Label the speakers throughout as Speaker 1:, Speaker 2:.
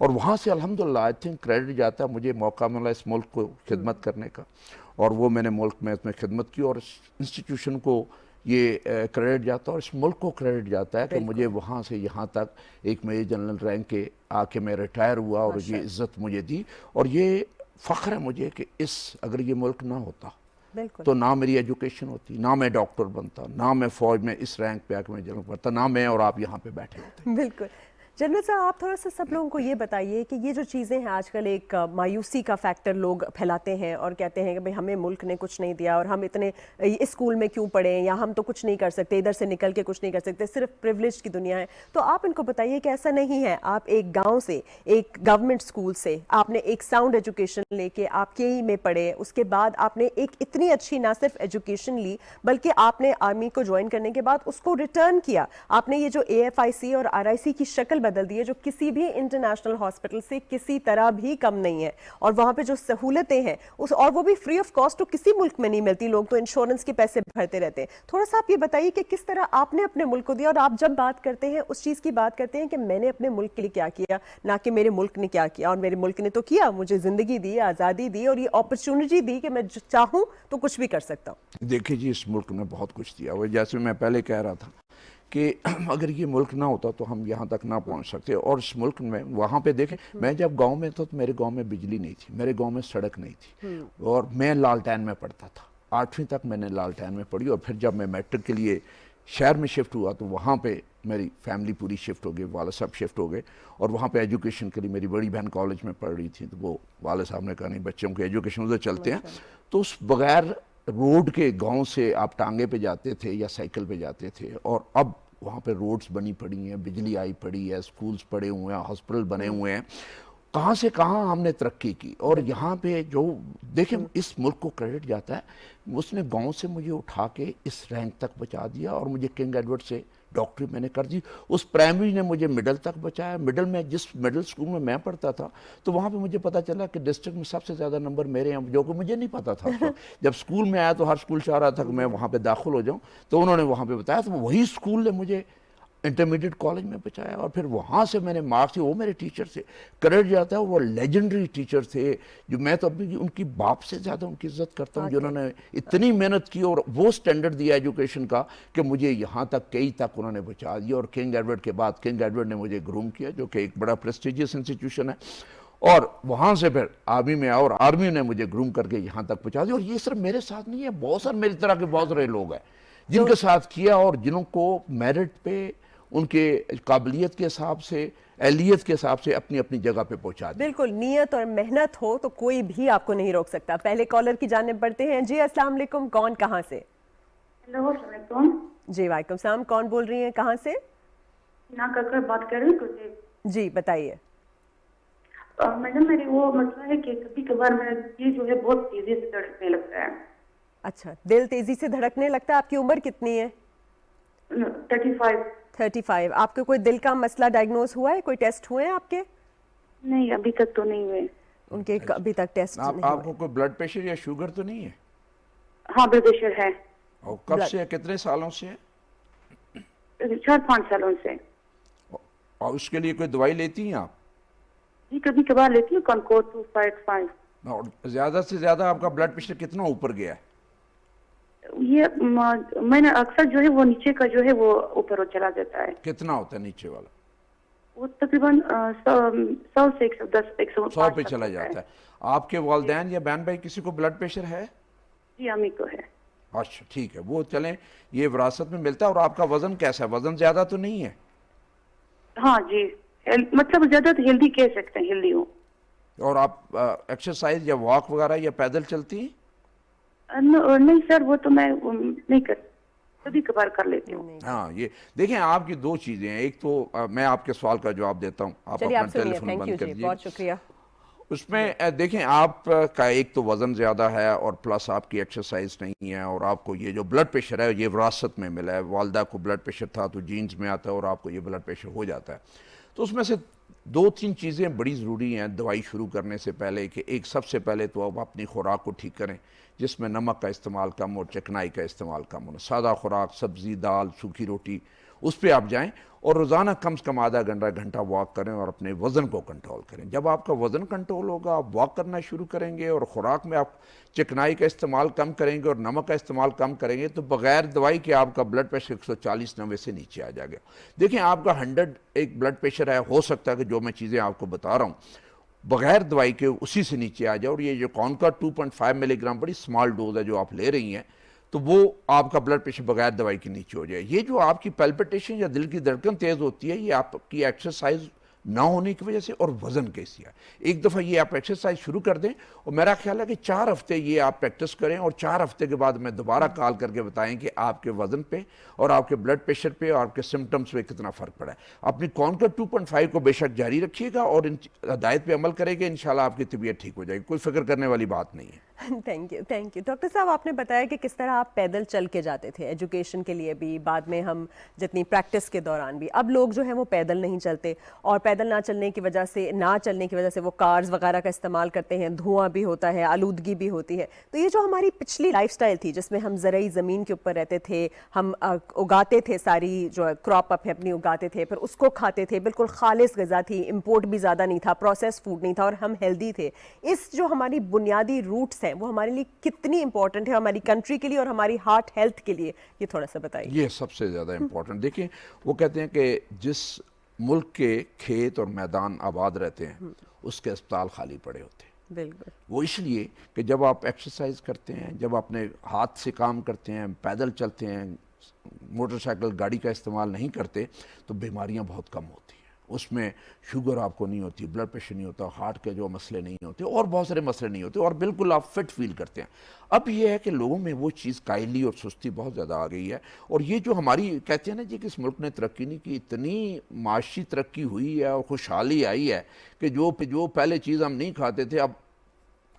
Speaker 1: اور وہاں سے الحمدللہ آئی تھنک کریڈٹ جاتا ہے, مجھے موقع ملا اس ملک کو خدمت کرنے کا, اور وہ میں نے ملک میں اس میں خدمت کی, اور اس انسٹیٹیوشن کو یہ کریڈٹ جاتا ہے, اور اس ملک کو کریڈٹ جاتا ہے کہ مجھے وہاں سے یہاں تک ایک میجر جنرل رینک کے آ کے میں ریٹائر ہوا, اور یہ عزت مجھے دی, اور یہ فخر ہے مجھے کہ اگر یہ ملک نہ ہوتا تو نہ میری ایجوکیشن ہوتی, نہ میں ڈاکٹر بنتا, نہ میں فوج میں اس رینک پہ آ کے میں جنرل بنتا, نہ میں اور آپ یہاں پہ بیٹھے ہوتے.
Speaker 2: بالکل. جنرل صاحب آپ تھوڑا سا سب لوگوں کو یہ بتائیے کہ یہ جو چیزیں ہیں آج کل ایک مایوسی کا فیکٹر لوگ پھیلاتے ہیں اور کہتے ہیں کہ بھئی ہمیں ملک نے کچھ نہیں دیا, اور ہم اتنے اسکول میں کیوں پڑھیں, یا ہم تو کچھ نہیں کر سکتے, ادھر سے نکل کے کچھ نہیں کر سکتے, صرف پریولیج کی دنیا ہے. تو آپ ان کو بتائیے کہ ایسا نہیں ہے. آپ ایک گاؤں سے, ایک گورنمنٹ اسکول سے آپ نے ایک ساؤنڈ ایجوکیشن لے کے آپ کے میں پڑھے, اس کے بعد آپ نے ایک اتنی اچھی نہ صرف ایجوکیشن لی بلکہ آپ نے آرمی کو جوائن کرنے کے بعد اس کو ریٹرن کیا. آپ نے یہ جو AFIC اور RIC کی شکل بدل دی ہے جو کسی بھی انٹرنیشنل ہاسپٹل سے کسی طرح بھی کم نہیں ہے, اور وہاں پہ جو سہولتیں ہیں اور وہ بھی فری آف کاسٹ تو کسی ملک میں نہیں ملتی, لوگ تو انشورنس کے پیسے بھرتے رہتے ہیں. تھوڑا سا آپ یہ بتائیے کہ کس طرح آپ نے اپنے ملک کو دیا, اور آپ جب بات کرتے ہیں اس چیز کی بات کرتے ہیں کہ میں نے اپنے ملک کے لیے کیا کیا, نہ کہ میرے ملک نے کیا کیا. اور میرے ملک نے تو کیا, مجھے زندگی دی, آزادی دی, اور یہ اپرچونٹی دی کہ میں چاہوں تو کچھ بھی کر سکتا ہوں.
Speaker 1: دیکھیں جی, اس ملک نے بہت کچھ دیا. وہ جیسے میں پہلے کہہ رہا تھا کہ اگر یہ ملک نہ ہوتا تو ہم یہاں تک نہ پہنچ سکتے. اور اس ملک میں وہاں پہ دیکھیں, میں جب گاؤں میں تھا تو میرے گاؤں میں بجلی نہیں تھی, میرے گاؤں میں سڑک نہیں تھی, اور میں لالٹین میں پڑھتا تھا. 8ویں تک میں نے لالٹین میں پڑھی, اور پھر جب میں میٹرک کے لیے شہر میں شفٹ ہوا تو وہاں پہ میری فیملی پوری شفٹ ہو گئی, والد صاحب شفٹ ہو گئے, اور وہاں پہ ایجوکیشن کے لیے میری بڑی بہن کالج میں پڑھ رہی تھی, تو وہ والد صاحب نے کہا نہیں بچوں کے ایجوکیشن ادھر چلتے ہیں. تو اس بغیر روڈ کے گاؤں سے آپ ٹانگے پہ جاتے تھے یا سائیکل پہ جاتے تھے, اور اب وہاں پہ روڈز بنی پڑی ہیں, بجلی آئی پڑی ہے, سکولز پڑے ہوئے ہیں, ہاسپٹل بنے ہوئے ہیں. کہاں سے کہاں ہم نے ترقی کی. اور یہاں پہ جو دیکھیں اس ملک کو کریڈٹ جاتا ہے, اس نے گاؤں سے مجھے اٹھا کے اس رینک تک پہنچا دیا, اور مجھے کنگ ایڈورڈ سے ڈاکٹری میں نے کر دی. اس پرائمری نے مجھے مڈل تک بچایا. مڈل میں جس مڈل اسکول میں میں پڑھتا تھا تو وہاں پہ مجھے پتا چلا کہ ڈسٹرکٹ میں سب سے زیادہ نمبر میرے ہیں, جو کہ مجھے نہیں پتا تھا. جب اسکول میں آیا تو ہر اسکول چاہ رہا تھا کہ میں وہاں پہ داخل ہو جاؤں, تو انہوں نے وہاں پہ بتایا, تو وہی اسکول نے مجھے انٹرمیڈیٹ کالج میں بچایا, اور پھر وہاں سے میں نے مارکس, وہ میرے ٹیچر سے کریڈٹ جاتا ہے. وہ لیجنڈری ٹیچر تھے جو میں تو ابھی ان کی باپ سے زیادہ ان کی عزت کرتا ہوں, جنہوں نے اتنی محنت کی اور وہ سٹینڈرڈ دیا ایجوکیشن کا کہ مجھے یہاں تک کئی تک انہوں نے بچا دیا. اور کنگ ایڈورڈ کے بعد کنگ ایڈورڈ نے مجھے گروم کیا, جو کہ ایک بڑا پریسٹیجیس انسٹیٹیوشن ہے, اور وہاں سے پھر آرمی میں آیا, اور آرمی نے مجھے گروم کر کے یہاں تک پہنچا دیا. اور یہ صرف میرے ساتھ نہیں ہے, بہت سارے میری طرح کے بہت سارے لوگ ہیں جن کے ساتھ کیا, اور جنہوں کو میرٹ پہ ان کے قابلیت کے حساب سے, اہلیت کے حساب سے اپنی اپنی جگہ پہ پہنچا دیا.
Speaker 2: بالکل, نیت اور محنت ہو تو کوئی بھی آپ کو نہیں روک سکتا. پہلے کالر کی جانب بڑھتے ہیں. جی السلام علیکم, کون کہاں سے؟
Speaker 3: ہیلو السلام علیکم.
Speaker 2: جی وعلیکم السلام, کون بول رہی ہیں, کہاں سے؟
Speaker 3: نا کر بات کر رہی ہوں.
Speaker 2: جی بتائیے.
Speaker 3: میڈم میری وہ مسئلہ ہے کہ کبھی کبھار میرا دل جو ہے بہت تیزی سے دھڑکنے لگتا ہے.
Speaker 2: اچھا, دل تیزی سے دھڑکنے لگتا ہے. آپ کی عمر کتنی ہے؟ 35. آپ کو کوئی دل کا مسئلہ ڈائگنوز ہوا ہے, کوئی ٹیسٹ ہوئے ہیں آپ کے؟
Speaker 3: نہیں ابھی تک تو نہیں ہوئے.
Speaker 2: ان کے ابھی تک ٹیسٹ نہیں ہوئے.
Speaker 1: آپ کو کوئی بلڈ پریشر یا شوگر تو نہیں ہے؟
Speaker 3: ہاں بلڈ پریشر ہے.
Speaker 1: اور کب سے ہے, کتنے سالوں سے ہے؟
Speaker 3: 4-5 سالوں سے.
Speaker 1: اور اس کے لیے کوئی دوائی لیتی ہیں آپ؟
Speaker 3: جی کبھی کبھار لیتی ہوں, کنکور 255.
Speaker 1: اور زیادہ سے زیادہ آپ کا بلڈ پریشر کتنا اوپر گیا ہے؟
Speaker 3: یہ میں نے اکثر جو ہے وہ نیچے کا جو ہے وہ اوپر ہو چلا جاتا ہے.
Speaker 1: کتنا ہوتا ہے نیچے والا؟
Speaker 3: وہ تقریباً 100 سے 110
Speaker 1: 100 پہ چلا جاتا ہے. آپ کے والدین یا بہن بھائی کسی کو بلڈ پریشر ہے؟
Speaker 3: جی امی کو ہے.
Speaker 1: اچھا ٹھیک ہے, وہ چلیں یہ وراثت میں ملتا ہے. اور آپ کا وزن کیسا ہے, وزن زیادہ تو نہیں ہے؟
Speaker 3: ہاں جی, مطلب زیادہ تو ہیلدی کہہ سکتے ہیں, ہیلدی ہوں.
Speaker 1: اور آپ ایکسرسائز یا واک وغیرہ یا پیدل چلتی ہیں؟
Speaker 3: نہیں سر, وہ تو میں نہیں کر, کبھی کبھار کر لیتی ہوں.
Speaker 1: ہاں یہ دیکھیں آپ کی دو چیزیں ہیں. ایک تو میں آپ کے سوال کا جواب دیتا ہوں, آپ اپنا ٹیلی فون بند کر دیجیے.
Speaker 2: بہت شکریہ.
Speaker 1: اس میں دیکھیں آپ کا ایک تو وزن زیادہ ہے, اور پلس آپ کی ایکسرسائز نہیں ہے, اور آپ کو یہ جو بلڈ پریشر ہے یہ وراثت میں ملا ہے. والدہ کو بلڈ پریشر تھا تو جینز میں آتا ہے, اور آپ کو یہ بلڈ پریشر ہو جاتا ہے. تو اس میں سے 2-3 چیزیں بڑی ضروری ہیں دوائی شروع کرنے سے پہلے, کہ ایک سب سے پہلے تو آپ اپنی خوراک کو ٹھیک کریں, جس میں نمک کا استعمال کم اور چکنائی کا استعمال کم ہونا. سادہ خوراک, سبزی, دال, سوکھی روٹی, اس پہ آپ جائیں اور روزانہ کم سے کم آدھا گھنٹہ واک کریں اور اپنے وزن کو کنٹرول کریں. جب آپ کا وزن کنٹرول ہوگا آپ واک کرنا شروع کریں گے اور خوراک میں آپ چکنائی کا استعمال کم کریں گے اور نمک کا استعمال کم کریں گے تو بغیر دوائی کے آپ کا بلڈ پریشر 140/90 سے نیچے آ جائے گا. دیکھیں آپ کا 100 ایک بلڈ پریشر ہے, ہو سکتا ہے کہ جو میں چیزیں آپ کو بتا رہا ہوں بغیر دوائی کے اسی سے نیچے آ جائے, اور یہ جو کونکا 2.5 ملی گرام بڑی سمال ڈوز ہے جو آپ لے رہی ہیں تو وہ آپ کا بلڈ پریشر بغیر دوائی کے نیچے ہو جائے. یہ جو آپ کی پیلپٹیشن یا دل کی دھڑکن تیز ہوتی ہے یہ آپ کی ایکسرسائز نہ ہونے کی وجہ سے اور وزن کیسی ہے. ایک دفعہ یہ آپ ایکسرسائز شروع کر دیں اور میرا خیال ہے کہ 4 ہفتے یہ آپ پریکٹس کریں اور 4 ہفتے کے بعد میں دوبارہ کال کر کے بتائیں کہ آپ کے وزن پہ اور آپ کے بلڈ پریشر پہ اور آپ کے سمٹمز پہ کتنا فرق پڑا ہے. اپنی کونکا 2.5 کو بے شک جاری رکھیے گا اور ان ہدایت پہ عمل کریں گے, انشاءاللہ آپ کی طبیعت ٹھیک ہو جائے گی. کوئی فکر کرنے والی بات نہیں ہے.
Speaker 2: تھینک یو ڈاکٹر صاحب, آپ نے بتایا کہ کس طرح آپ پیدل چل کے جاتے تھے ایجوکیشن کے لیے بھی, بعد میں ہم جتنی پریکٹس کے دوران بھی. اب لوگ جو ہیں وہ پیدل نہیں چلتے اور پیدل نہ چلنے کی وجہ سے وہ کارز وغیرہ کا استعمال کرتے ہیں, دھواں بھی ہوتا ہے, آلودگی بھی ہوتی ہے. تو یہ جو ہماری پچھلی لائف سٹائل تھی جس میں ہم زرعی زمین کے اوپر رہتے تھے, ہم اگاتے تھے, ساری جو کراپ اپ ہے اپنی اگاتے تھے, پھر اس کو کھاتے تھے, بالکل خالص غذا تھی, امپورٹ بھی زیادہ نہیں تھا, پروسیس فوڈ نہیں تھا اور ہم ہیلدی تھے. اس جو ہماری بنیادی روٹس ہیں وہ ہمارے لیے کتنی امپورٹنٹ ہے ہماری کنٹری کے لیے اور ہماری ہارٹ ہیلتھ کے لیے, یہ تھوڑا سا بتائیے.
Speaker 1: یہ سب سے زیادہ امپورٹنٹ. دیکھیں وہ کہتے ہیں کہ جس ملک کے کھیت اور میدان آباد رہتے ہیں اس کے اسپتال خالی پڑے ہوتے ہیں.
Speaker 2: بالکل.
Speaker 1: وہ اس لیے کہ جب آپ ایکسرسائز کرتے ہیں, جب اپنے ہاتھ سے کام کرتے ہیں, پیدل چلتے ہیں, موٹر سائیکل گاڑی کا استعمال نہیں کرتے تو بیماریاں بہت کم ہوتی ہیں. اس میں شوگر آپ کو نہیں ہوتی, بلڈ پریشر نہیں ہوتا, ہارٹ کے جو مسئلے نہیں ہوتے اور بہت سارے مسئلے نہیں ہوتے اور بالکل آپ فٹ فیل کرتے ہیں. اب یہ ہے کہ لوگوں میں وہ چیز کائلی اور سستی بہت زیادہ آ گئی ہے. اور یہ جو ہماری کہتے ہیں نا جی کہ اس ملک نے ترقی نہیں کی, اتنی معاشی ترقی ہوئی ہے اور خوشحالی آئی ہے کہ جو پہلے چیز ہم نہیں کھاتے تھے اب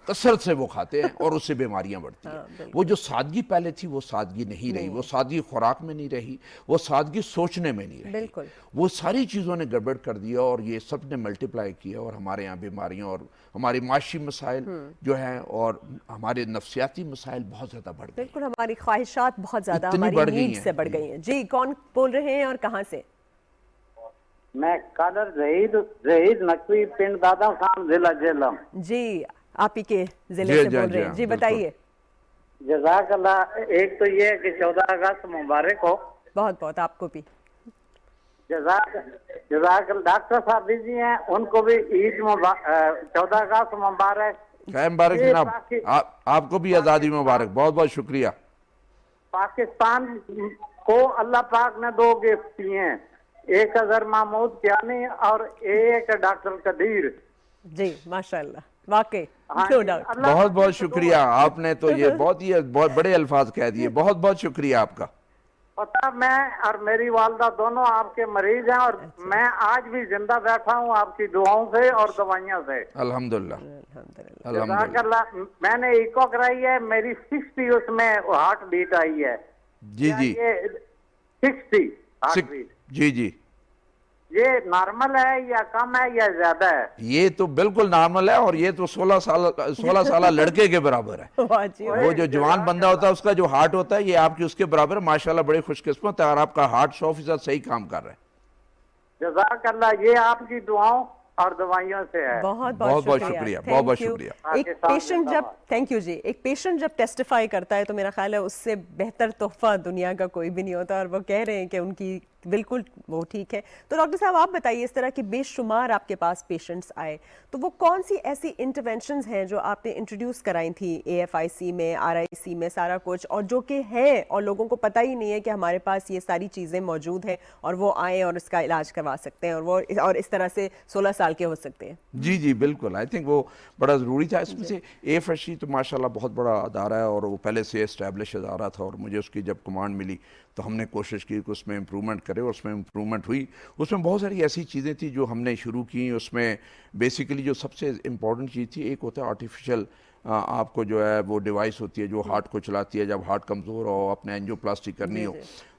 Speaker 1: کثرت سے وہ کھاتے ہیں اور اس سے بیماریاں بڑھتی ہیں. وہ جو سادگی پہلے تھی وہ سادگی نہیں رہی, وہ سادگی خوراک میں نہیں رہی, وہ سادگی سوچنے میں نہیں رہی.
Speaker 2: بالکل.
Speaker 1: وہ ساری چیزوں نے گڑبڑ کر دیا اور یہ سب نے ملٹیپلائی کیا اور ہمارے یہاں بیماریاں اور ہماری معاشی مسائل جو ہیں اور ہمارے نفسیاتی مسائل بہت زیادہ بڑھ گئے.
Speaker 2: بالکل, ہماری خواہشات بہت زیادہ
Speaker 1: اتنی
Speaker 2: ہماری
Speaker 1: بڑھ گئی
Speaker 2: نیڈ
Speaker 1: ہیں.
Speaker 2: سے بڑھ گئی ہیں. جی کون بول رہے ہیں اور کہاں سے؟
Speaker 4: میں قادر زہید نقوی پنڈ دادا خان ضلع جہلم.
Speaker 2: جی آپ ہی کے ضلع سے بول رہے ہیں. جی بتائیے.
Speaker 4: جزاک اللہ. ایک تو یہ ہے کہ 14 اگست مبارک ہو.
Speaker 2: بہت بہت آپ کو بھی.
Speaker 4: جزاک اللہ. ڈاکٹر صاحب بھی جی ہیں, ان کو بھی عید 14 اگست مبارک.
Speaker 1: خیر مبارک جناب, آپ کو بھی آزادی مبارک. بہت بہت شکریہ.
Speaker 4: پاکستان کو اللہ پاک نے 2 گفٹ دیے ہیں, ایک اظہر محمود کیانی اور ایک ڈاکٹر قدیر.
Speaker 2: جی ماشاءاللہ واقعی.
Speaker 1: بہت بہت شکریہ. آپ نے تو یہ بہت بڑے الفاظ کہہ دیے. بہت بہت شکریہ آپ کا.
Speaker 4: پتہ میں اور میری والدہ دونوں آپ کے مریض ہیں اور میں آج بھی زندہ بیٹھا ہوں آپ کی دعاؤں سے اور دوائیوں سے.
Speaker 1: الحمدللہ.
Speaker 4: جزاک اللہ. میں نے ایکو کرائی ہے, میری 60 اس میں ہارٹ بیٹ آئی ہے.
Speaker 1: جی جی
Speaker 4: 60 ہارٹ بیٹ.
Speaker 1: جی جی
Speaker 4: یہ نارمل ہے یا کم ہے یا زیادہ ہے؟
Speaker 1: یہ تو بالکل نارمل ہے اور یہ تو 16 سالہ لڑکے کے برابر ہے. وہ جو جوان بندہ ہوتا ہے اس کا جو ہارٹ ہوتا ہے یہ آپ کی اس کے برابر ہے. ماشاءاللہ بڑے خوش قسمت ہے اور آپ کا ہارٹ 100% صحیح کام کر رہا ہے.
Speaker 4: جزاک اللہ. یہ آپ کی دعاؤں اور دوائیوں سے ہے.
Speaker 2: بہت بہت شکریہ.
Speaker 1: بہت بہت شکریہ.
Speaker 2: ایک پیشنٹ جب تھینک یو جی ایک پیشنٹ جب ٹیسٹیفائی کرتا ہے تو میرا خیال ہے اس سے بہتر تحفہ دنیا کا کوئی بھی نہیں ہوتا, اور وہ کہہ رہے ہیں کہ ان کی بالکل وہ ٹھیک ہے. تو ڈاکٹر صاحب آپ بتائیے, اس طرح کے بے شمار آپ کے پاس پیشنٹس آئے تو وہ کون سی ایسی انٹرونشنز ہیں جو آپ نے انٹروڈیوس کرائی تھیں AFIC میں, RIC میں, سارا کچھ, اور جو کہ ہیں اور لوگوں کو پتہ ہی نہیں ہے کہ ہمارے پاس یہ ساری چیزیں موجود ہیں اور وہ آئیں اور اس کا علاج کروا سکتے ہیں اور وہ اور اس طرح سے 16 سال کے ہو سکتے ہیں.
Speaker 1: جی جی بالکل. آئی تھنک وہ بڑا ضروری تھا. اس میں سے AFIC تو ماشاءاللہ بہت بڑا ادارہ ہے اور وہ پہلے سے اسٹیبلش ادارہ تھا, اور مجھے اس کی جب کمانڈ ملی تو ہم نے کوشش کی کہ اس میں امپرومنٹ کرے اور اس میں امپرومنٹ ہوئی. اس میں بہت ساری ایسی چیزیں تھیں جو ہم نے شروع کی. اس میں بیسیکلی جو سب سے امپورٹنٹ چیز تھی, ایک ہوتا ہے آرٹیفیشل آپ کو جو ہے وہ ڈیوائس ہوتی ہے جو ہارٹ کو چلاتی ہے جب ہارٹ کمزور ہو, اپنے اینجیوپلاسٹی کرنی ہو,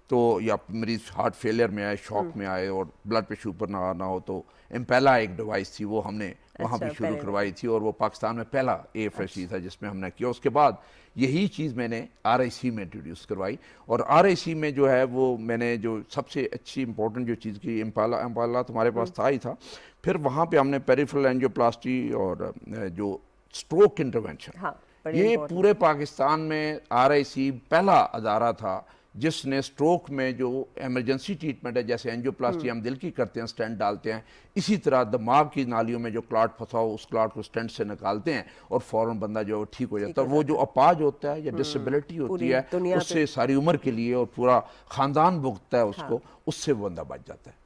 Speaker 1: تو یا مریض ہارٹ فیلئر میں آئے، شوک میں آئے اور بلڈ پریشر اوپر نہ ہو، تو امپیلا ایک ڈیوائس تھی وہ ہم نے وہاں بھی شروع کروائی تھی، اور وہ پاکستان میں پہلا AFHC تھا جس میں ہم نے کیا. اس کے بعد یہی چیز میں نے RIC میں انٹروڈیوس کروائی، اور RIC میں جو ہے وہ میں نے جو سب سے اچھی امپورٹنٹ جو چیز کی، امپالا تمہارے پاس تھا ہی تھا. پھر وہاں پہ ہم نے پیریفرل اینجیوپلاسٹی اور جو اسٹروک انٹرونشن، یہ پورے پاکستان میں RIC پہلا ادارہ تھا جس نے اسٹروک میں جو ایمرجنسی ٹریٹمنٹ ہے، جیسے اینجیوپلاسٹی ہم دل کی کرتے ہیں، سٹینٹ ڈالتے ہیں، اسی طرح دماغ کی نالیوں میں جو کلاٹ پھنسا ہو اس کلاٹ کو سٹینٹ سے نکالتے ہیں اور فوراً بندہ جو ٹھیک ہو جاتا ہے. وہ جو اپاج ہوتا ہے یا ڈسیبلٹی ہوتی ہے اس سے ساری عمر کے لیے اور پورا خاندان بھگتتا ہے اس کو، اس سے وہ بندہ بچ جاتا ہے.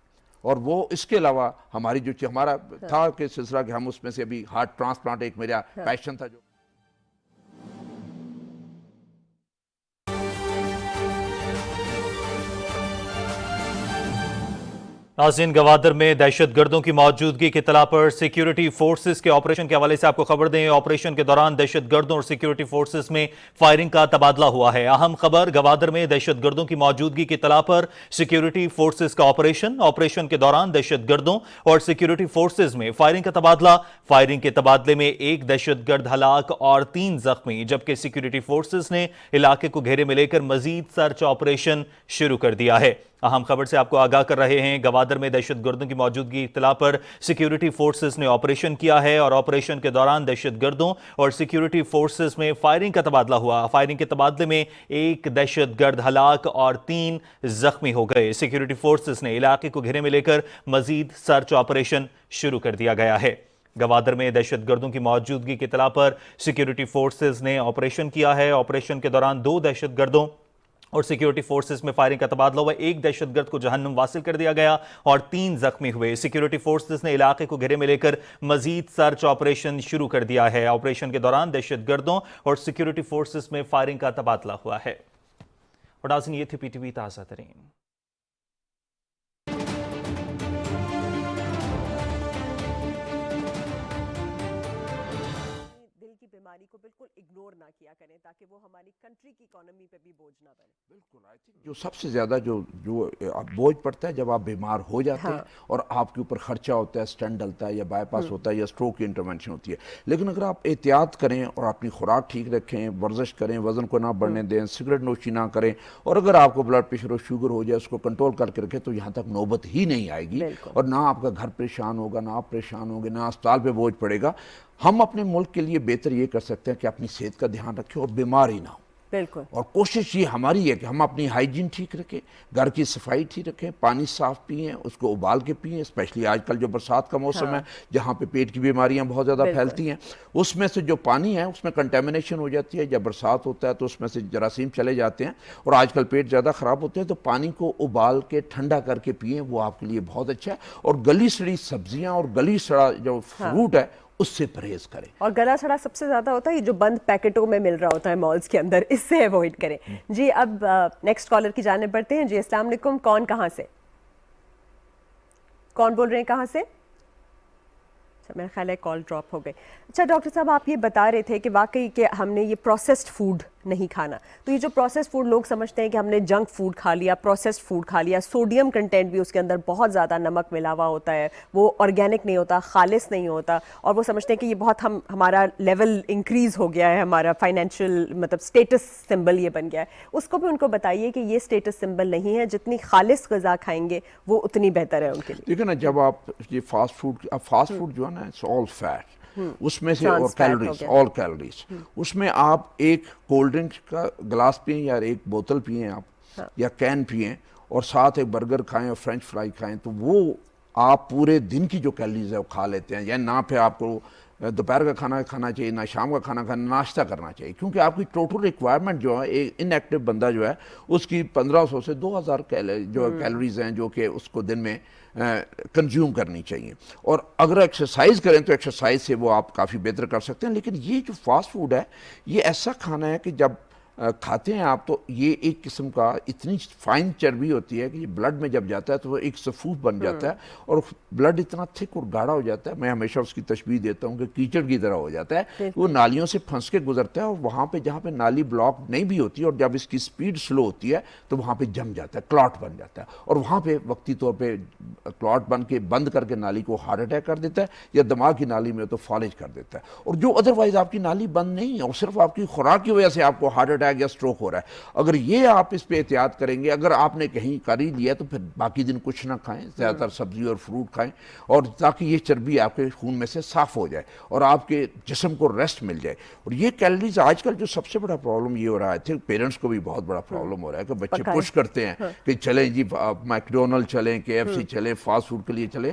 Speaker 1: اور وہ اس کے علاوہ ہماری جو ہمارا تھا کہ سلسلہ کہ ہم اس میں سے ابھی ہارٹ ٹرانسپلانٹ ایک میرا پیشن تھا جو
Speaker 5: ناظرین، گوادر میں دہشت گردوں کی موجودگی کی اطلاع پر سیکیورٹی فورسز کے آپریشن کے حوالے سے آپ کو خبر دیں. آپریشن کے دوران دہشت گردوں اور سیکیورٹی فورسز میں فائرنگ کا تبادلہ ہوا ہے. اہم خبر، گوادر میں دہشت گردوں کی موجودگی کی اطلاع پر سیکیورٹی فورسز کا آپریشن کے دوران دہشت گردوں اور سیکیورٹی فورسز میں فائرنگ کا تبادلہ. فائرنگ کے تبادلے میں ایک دہشت گرد ہلاک اور 3 زخمی، جبکہ سیکیورٹی فورسز نے علاقے کو گھیرے میں لے کر مزید سرچ آپریشن شروع کر دیا ہے. اہم خبر سے آپ کو آگاہ کر رہے ہیں. گوادر میں دہشت گردوں کی موجودگی اطلاع پر سیکیورٹی فورسز نے آپریشن کیا ہے، اور آپریشن کے دوران دہشت گردوں اور سیکیورٹی فورسز میں فائرنگ کا تبادلہ ہوا. فائرنگ کے تبادلے میں ایک دہشت گرد ہلاک اور 3 زخمی ہو گئے. سیکیورٹی فورسز نے علاقے کو گھیرے میں لے کر مزید سرچ آپریشن شروع کر دیا گیا ہے. گوادر میں دہشت گردوں کی موجودگی کی اطلاع پر سیکیورٹی فورسز نے آپریشن کیا ہے. آپریشن کے دوران 2 دہشت گردوں اور سیکیورٹی فورسز میں فائرنگ کا تبادلہ ہوا. ایک دہشت گرد کو جہنم واصل کر دیا گیا اور 3 زخمی ہوئے. سیکیورٹی فورسز نے علاقے کو گھیرے میں لے کر مزید سرچ آپریشن شروع کر دیا ہے. آپریشن کے دوران دہشت گردوں اور سیکیورٹی فورسز میں فائرنگ کا تبادلہ ہوا ہے. اور ناظرین، یہ تھی PTV تازہ ترین.
Speaker 2: بیماری کو بالکل اگنور نہ کیا کریں تاکہ وہ ہماری کنٹری کی اکانومی پہ بھی بوجھ نہ بنے.
Speaker 1: بالکل، جو سب سے زیادہ جو بوجھ پڑتا ہے جب آپ بیمار ہو جاتے ہیں اور آپ کے اوپر خرچہ ہوتا ہے، سٹینٹ ڈلتا ہے یا بائی پاس ہوتا ہے یا اسٹروک کی انٹرونشن ہوتی ہے. لیکن اگر آپ احتیاط کریں اور اپنی خوراک ٹھیک رکھیں، ورزش کریں، وزن کو نہ بڑھنے دیں، سگریٹ نوشی نہ کریں، اور اگر آپ کو بلڈ پریشر اور شوگر ہو جائے اس کو کنٹرول کر کے رکھیں، تو یہاں تک نوبت ہی نہیں آئے گی اور نہ آپ کا گھر پریشان ہوگا، نہ آپ پریشان ہوں گے، نہ اسپتال پہ بوجھ پڑے گا. ہم اپنے ملک کے لیے بہتر یہ کر سکتے ہیں کہ اپنی صحت کا دھیان رکھیں اور بیمار ہی نہ ہوں.
Speaker 2: بالکل.
Speaker 1: اور کوشش یہ ہماری ہے کہ ہم اپنی ہائیجین ٹھیک رکھیں، گھر کی صفائی ٹھیک رکھیں، پانی صاف پئیں، اس کو ابال کے پئیں. اسپیشلی آج کل جو برسات کا موسم ہے جہاں پہ پیٹ کی بیماریاں بہت زیادہ پھیلتی ہیں، اس میں سے جو پانی ہے اس میں کنٹیمنیشن ہو جاتی ہے. جب برسات ہوتا ہے تو اس میں سے جراثیم چلے جاتے ہیں اور آج کل پیٹ زیادہ خراب ہوتے ہیں. تو پانی کو ابال کے ٹھنڈا کر کے پئیں، وہ آپ کے لیے بہت اچھا ہے. اور گلی سڑی سبزیاں اور گلی سڑا جو فروٹ ہے اس سے پرہیز کریں.
Speaker 2: اور گلا سڑا سب سے زیادہ ہوتا ہے یہ جو بند پیکٹوں میں مل رہا ہوتا ہے مالز کے اندر، اس سے ایوائڈ کریں. جی اب نیکسٹ کالر کی جانب بڑھتے ہیں. جی السلام علیکم. کون کہاں سے؟ کون بول رہے ہیں کہاں سے؟ میرا خیال ہے کال ڈراپ ہو گئی. اچھا ڈاکٹر صاحب، آپ یہ بتا رہے تھے کہ واقعی کہ ہم نے یہ پروسیسڈ فوڈ نہیں کھانا. تو یہ جو پروسیسڈ فوڈ لوگ سمجھتے ہیں کہ ہم نے جنک فوڈ کھا لیا، پروسیسڈ فوڈ کھا لیا، سوڈیم کنٹینٹ بھی اس کے اندر بہت زیادہ نمک ملا ہوا ہوتا ہے، وہ آرگینک نہیں ہوتا، خالص نہیں ہوتا، اور وہ سمجھتے ہیں کہ یہ بہت ہمارا لیول انکریز ہو گیا ہے، ہمارا فائنینشیل مطلب اسٹیٹس سمبل یہ بن گیا ہے. اس کو بھی ان کو بتائیے کہ یہ اسٹیٹس سمبل نہیں ہے، جتنی خالص غذا کھائیں گے وہ اتنی بہتر ہے ان کے لیے.
Speaker 1: دیکھیں نا، جب آپ یہ فاسٹ فوڈ جو ہے نا اٹس آل فیٹ، اس میں سے اور کیلوریز، آل کیلوریز، اس میں آپ ایک کولڈ ڈرنک کا گلاس پئیں یا ایک بوتل پئیں آپ یا کین پئیں اور ساتھ ایک برگر کھائیں اور فرینچ فرائی کھائیں، تو وہ آپ پورے دن کی جو کیلوریز ہے وہ کھا لیتے ہیں. یعنی نہ پہ آپ کو دوپہر کا کھانا کھانا چاہیے، نہ شام کا کھانا کھانا، ناشتہ کرنا چاہیے. کیونکہ آپ کی ٹوٹل ریکوائرمنٹ جو ہے ایک ان ایکٹیو بندہ جو ہے اس کی 1500 سے 2000 جو کیلوریز ہیں جو کہ اس کو دن میں کنزیوم کرنی چاہیے. اور اگر ایکسرسائز کریں تو ایکسرسائز سے وہ آپ کافی بہتر کر سکتے ہیں. لیکن یہ جو فاسٹ فوڈ ہے یہ ایسا کھانا ہے کہ جب کھاتے ہیں آپ تو یہ ایک قسم کا اتنی فائن چربی ہوتی ہے کہ یہ بلڈ میں جب جاتا ہے تو وہ ایک سفوف بن جاتا ہے اور بلڈ اتنا تھک اور گاڑھا ہو جاتا ہے. میں ہمیشہ اس کی تشبیہ دیتا ہوں کہ کیچڑ کی طرح ہو جاتا ہے. وہ نالیوں سے پھنس کے گزرتا ہے اور وہاں پہ جہاں پہ نالی بلاک نہیں بھی ہوتی اور جب اس کی سپیڈ سلو ہوتی ہے تو وہاں پہ جم جاتا ہے, کلاٹ بن جاتا ہے اور وہاں پہ وقتی طور پہ کلاٹ بن کے بند کر کے نالی کو ہارٹ اٹیک کر دیتا ہے یا دماغ کی نالی میں تو فالج کر دیتا ہے. اور جو ادروائز آپ کی نالی بند نہیں ہے اور صرف آپ کی خوراک کی وجہ سے آپ کو ہارٹ اٹیک یا سٹروک ہو رہا ہے, اگر یہ آپ اس پہ احتیاط کریں گے, اگر آپ نے کہیں کر ہی لیا تو پھر باقی دن کچھ نہ کھائیں, زیادہ تر سبزی اور فروٹ کھائیں, اور تاکہ یہ چربی آپ کے خون میں سے صاف ہو جائے اور آپ کے جسم کو ریسٹ مل جائے. اور یہ کیلریز آج کل جو سب سے بڑا پرابلم یہ ہو رہا ہے, پیرنٹس کو بھی بہت بڑا پرابلم ہو رہا ہے کہ بچے پش کرتے ہیں کہ چلیں جی میکڈونلڈ چلیں, KFC چلیں, فاسٹ فوڈ کے لیے چلیں.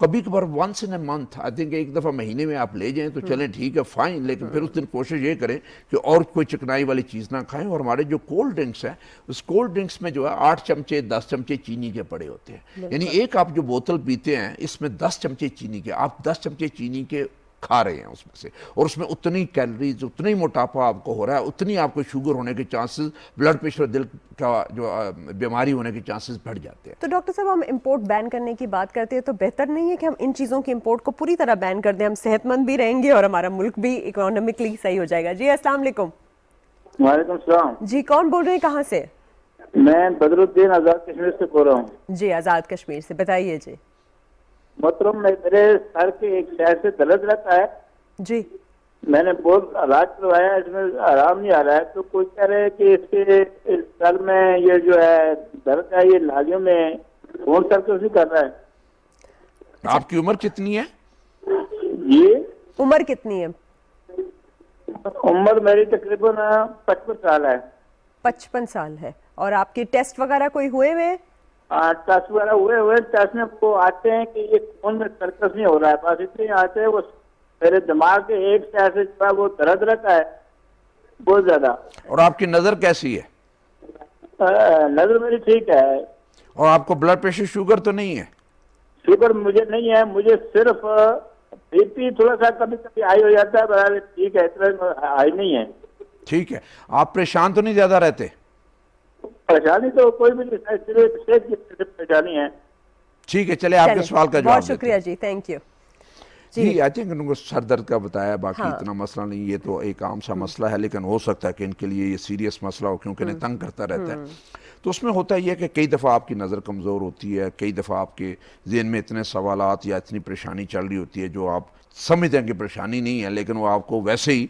Speaker 1: کبھی کبھار once in a month, I think ایک دفعہ مہینے میں آپ لے جائیں تو چلیں ٹھیک ہے فائن, لیکن پھر اس دن کوشش یہ کریں کہ اور کوئی چکنائی والی چیز نہ کھائیں. اور ہمارے جو کولڈ ڈرنکس ہیں اس کولڈ ڈرنکس میں جو ہے 8 چمچے 10 چمچے چینی کے پڑے ہوتے ہیں. یعنی ایک آپ جو بوتل پیتے ہیں اس میں 10 چمچے چینی کے, آپ 10 چمچے چینی کے کھا رہے ہیں اس میں سے, اور اس میں اتنی کیلریز, اتنی موٹاپا آپ کو ہو رہا ہے, اتنی آپ کو شوگر ہونے کے چانسز, بلڈ پریشر, دل کا جو بیماری ہونے کے چانسز بڑھ جاتے ہیں.
Speaker 2: تو ڈاکٹر صاحب ہم امپورٹ بین کرنے کی بات کرتے ہیں تو بہتر نہیں ہے کہ ہم ان چیزوں کی امپورٹ کو پوری طرح بین کر دیں, ہم صحت مند بھی رہیں گے اور ہمارا ملک بھی اکنامکلی صحیح ہو جائے گا. جی السلام علیکم.
Speaker 4: وعلیکم السلام.
Speaker 2: جی کون بول رہے ہیں, کہاں سے؟
Speaker 4: میں بدر الدین آزاد کشمیر سے بول رہا ہوں.
Speaker 2: جی آزاد کشمیر سے, بتائیے. جی
Speaker 4: محترم, میرے سر کے ایک شہر سے درد رہتا ہے.
Speaker 2: جی
Speaker 4: میں نے بہت علاج کروایا, اس میں آرام نہیں آ رہا ہے. تو کوئی کہہ رہے ہیں کہ اس کے سر میں یہ جو ہے درد ہے یہ نالیوں میں خون سر سے کر رہا ہے.
Speaker 1: آپ کی عمر کتنی ہے؟
Speaker 4: جی
Speaker 2: عمر کتنی ہے؟
Speaker 4: عمر میری تقریباً 55 سال ہے.
Speaker 2: 55 سال ہے. اور آپ کے ٹیسٹ وغیرہ کوئی ہوئے ہوئے؟
Speaker 4: ٹیسٹ وغیرہ ہوئے ٹیسٹ میں وہ آتے ہیں کہ یہ خون میں سرکس نہیں ہو رہا ہے, بس اتنے آتے ہیں. وہ میرے دماغ کے ایک سائڈ سے جو ہے وہ درد رہتا ہے بہت زیادہ.
Speaker 1: اور آپ کی نظر کیسی ہے؟
Speaker 4: نظر میری ٹھیک ہے.
Speaker 1: اور آپ کو بلڈ پریشر, شوگر تو نہیں ہے؟
Speaker 4: شوگر مجھے نہیں ہے, مجھے صرف بی پی تھوڑا سا کبھی کبھی ہائی ہو جاتا ہے, برابر ٹھیک ہے, اتنا ہائی نہیں ہے.
Speaker 1: ٹھیک ہے. آپ پریشان تو نہیں زیادہ رہتے؟
Speaker 4: پریشانی تو کوئی بھی نہیں, صرف صحت کی پریشانی ہے.
Speaker 1: ٹھیک ہے, چلے آپ کے سوال کا جواب
Speaker 2: بہت شکریہ. جی تھینک یو.
Speaker 1: جی آئی تھنک ان کو سر درد کا بتایا, باقی اتنا مسئلہ نہیں, یہ تو ایک عام سا مسئلہ ہے, لیکن ہو سکتا ہے کہ ان کے لیے یہ سیریس مسئلہ ہو کیونکہ انہیں تنگ کرتا رہتا ہے. تو اس میں ہوتا یہ کہ کئی دفعہ آپ کی نظر کمزور ہوتی ہے, کئی دفعہ آپ کے ذہن میں اتنے سوالات یا اتنی پریشانی چل رہی ہوتی ہے جو آپ سمجھتے ہیں کہ پریشانی نہیں ہے, لیکن وہ آپ کو ویسے ہی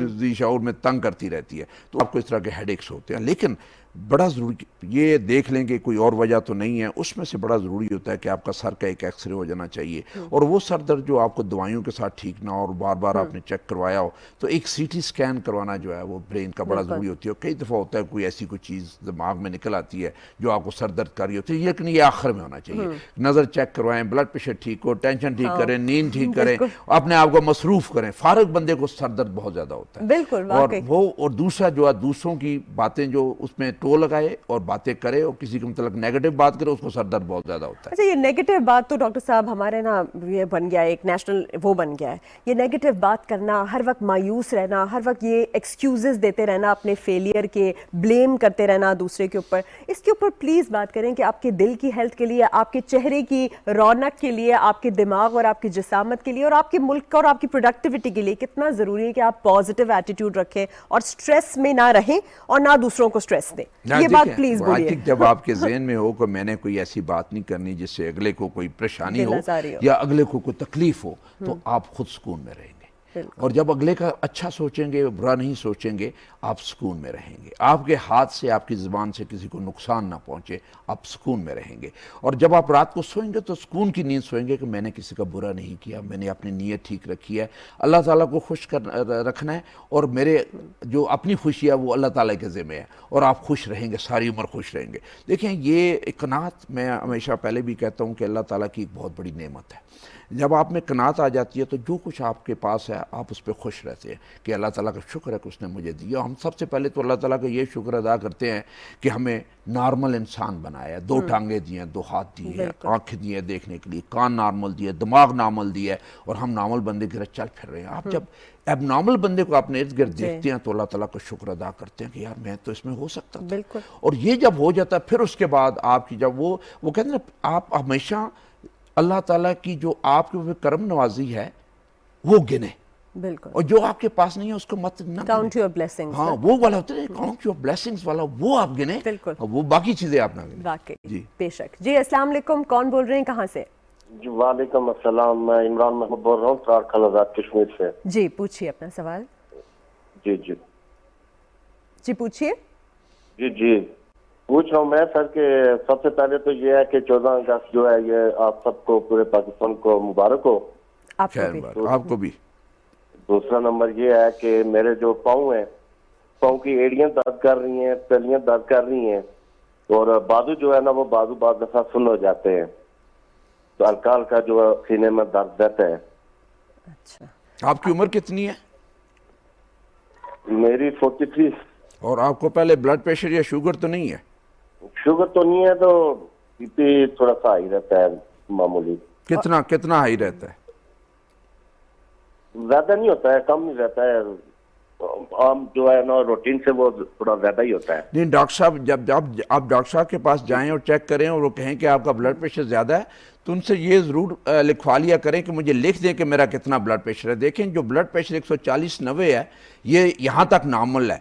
Speaker 1: ذی شعور میں تنگ کرتی رہتی ہے. تو آپ کو اس طرح کے ہیڈ ایکس ہوتے ہیں, لیکن بڑا ضروری یہ دیکھ لیں کہ کوئی اور وجہ تو نہیں ہے. اس میں سے بڑا ضروری ہوتا ہے کہ آپ کا سر کا ایک ایکس رے ہو جانا چاہیے, اور وہ سر درد جو آپ کو دوائیوں کے ساتھ ٹھیک نہ ہو اور بار بار آپ نے چیک کروایا ہو تو ایک CT اسکین کروانا جو ہے وہ برین کا بڑا ضروری ہوتی ہے. اور کئی دفعہ ہوتا ہے کوئی ایسی کوئی چیز دماغ میں نکل آتی ہے جو آپ کو سر درد کر رہی ہوتی ہے, لیکن یہ آخر میں ہونا چاہیے. نظر چیک کروائیں, بلڈ پریشر ٹھیک ہو, ٹینشن ٹھیک کریں, نیند ٹھیک کریں, اپنے آپ کو مصروف کریں. فارغ بندے کو سر درد بہت زیادہ ہوتا ہے.
Speaker 2: بالکل
Speaker 1: اور دوسرا جو ہے دوسروں کی باتیں جو اس میں ٹو لگائے اور باتیں کرے اور کسی کے متعلق نیگیٹو بات کرے, اس کو سر درد بہت زیادہ ہوتا ہے.
Speaker 2: اچھا, یہ نیگیٹو بات تو ڈاکٹر صاحب ہمارے نا یہ بن گیا ہے, ایک نیشنل وہ بن گیا ہے. یہ نیگیٹو بات کرنا, ہر وقت مایوس رہنا, ہر وقت یہ ایکسکیوزز دیتے رہنا, اپنے فیلئر کے بلیم کرتے رہنا دوسرے کے اوپر. اس کے اوپر پلیز بات کریں کہ آپ کے دل کی ہیلتھ کے لیے, آپ کے چہرے کی رونق کے لیے, آپ کے دماغ اور آپ کی جسامت کے لیے اور آپ کے ملک کا اور آپ کی پروڈکٹیوٹی کے لیے کتنا ضروری ہے کہ آپ پازیٹیو ایٹیٹیوڈ رکھیں اور سٹریس میں نہ رہیں اور نہ دوسروں کو سٹریس دیں. یہ بات پلیز بولیے.
Speaker 1: جب آپ کے ذہن میں ہو کہ میں نے کوئی ایسی بات نہیں کرنی جس سے اگلے کو کوئی پریشانی ہو یا اگلے کو کوئی تکلیف ہو, تو آپ خود سکون میں رہیں گے. اور جب اگلے کا اچھا سوچیں گے, برا نہیں سوچیں گے, آپ سکون میں رہیں گے. آپ کے ہاتھ سے, آپ کی زبان سے کسی کو نقصان نہ پہنچے, آپ سکون میں رہیں گے. اور جب آپ رات کو سوئیں گے تو سکون کی نیند سوئیں گے کہ میں نے کسی کا برا نہیں کیا, میں نے اپنی نیت ٹھیک رکھی ہے, اللہ تعالیٰ کو خوش رکھنا ہے, اور میرے جو اپنی خوشی ہے وہ اللہ تعالیٰ کے ذمہ ہے, اور آپ خوش رہیں گے, ساری عمر خوش رہیں گے. دیکھیں یہ قناعت میں ہمیشہ پہلے بھی کہتا ہوں کہ اللہ تعالیٰ کی ایک بہت بڑی نعمت ہے. جب آپ میں قناعت آ جاتی ہے تو جو کچھ آپ کے پاس ہے آپ اس پہ خوش رہتے ہیں کہ اللہ تعالیٰ کا شکر ہے کہ اس نے مجھے دیا. ہم سب سے پہلے تو اللہ تعالیٰ کا یہ شکر ادا کرتے ہیں کہ ہمیں نارمل انسان بنایا ہے, 2 ٹانگیں دی ہیں, 2 ہاتھ دیے ہیں, آنکھیں دی ہیں دیکھنے کے لیے, کان نارمل دیے, دماغ نارمل دیا ہے, اور ہم نارمل بندے کی طرح چل پھر رہے ہیں. آپ جب اب نارمل بندے کو اپنے ارد گرد دیکھتے ہیں تو اللہ تعالیٰ کا شکر ادا کرتے ہیں کہ یار میں تو اس میں ہو سکتا تھا. اور یہ جب ہو جاتا ہے پھر اس کے بعد آپ کی جب وہ کہتے ہیں نا, آپ ہمیشہ اللہ تعالیٰ کی جو آپ کے اوپر کرم نوازی ہے وہ گنے,
Speaker 2: بالکل,
Speaker 1: اور جو آپ کے پاس نہیں ہے اس کو مت نہ
Speaker 2: کاؤنٹ یور بلیسنگز.
Speaker 1: ہاں وہ والا ہوتا ہے کاؤنٹ یور بلیسنگز والا, وہ آپ گنے,
Speaker 2: بالکل,
Speaker 1: وہ باقی چیزیں آپ نہ گنے.
Speaker 2: واقعی
Speaker 1: جی
Speaker 2: بے شک. جی السلام علیکم, کون بول رہے ہیں, کہاں سے؟
Speaker 6: جی وعلیکم السلام, میں عمران محمود بول رہا ہوں ترارکھل آزاد کشمیر سے.
Speaker 2: جی پوچھیے اپنا سوال.
Speaker 6: جی جی
Speaker 2: جی پوچھیے.
Speaker 6: جی پوچھ رہا ہوں میں سر کہ سب سے پہلے تو یہ ہے کہ 14 اگست جو ہے یہ آپ سب کو پورے پاکستان کو مبارک ہو.
Speaker 2: آپ کو
Speaker 1: خیر
Speaker 2: بھی.
Speaker 1: بات, آپ کو بھی.
Speaker 6: دوسرا نمبر یہ ہے کہ میرے جو پاؤں ہیں, پاؤں کی ایڑیاں درد کر رہی ہیں, پلیاں درد کر رہی ہیں, اور بازو جو ہے نا وہ بازو بعض دفعہ سن ہو جاتے ہیں, تو ہلکا ہلکا جو ہے سینے میں درد رہتا ہے.
Speaker 2: اچھا,
Speaker 1: آپ کی عمر کتنی ہے؟
Speaker 6: میری 43.
Speaker 1: اور آپ کو پہلے بلڈ پریشر یا شوگر تو نہیں ہے؟
Speaker 6: شوگر تو نہیں ہے, تو بی پی تھوڑا سا ہائی رہتا ہے معمولی.
Speaker 1: کتنا ہائی رہتا ہے؟
Speaker 6: زیادہ نہیں ہوتا ہے, کم نہیں رہتا ہے, عام جو ہے نا روٹین سے وہ تھوڑا زیادہ ہی ہوتا ہے.
Speaker 1: نہیں ڈاکٹر صاحب, جب آپ ڈاکٹر صاحب کے پاس جائیں اور چیک کریں اور وہ کہیں کہ آپ کا بلڈ پریشر زیادہ ہے تو ان سے یہ ضرور لکھوا لیا کریں کہ مجھے لکھ دیں کہ میرا کتنا بلڈ پریشر ہے. دیکھیں جو بلڈ پریشر 140/90 ہے یہ یہاں تک نارمل ہے.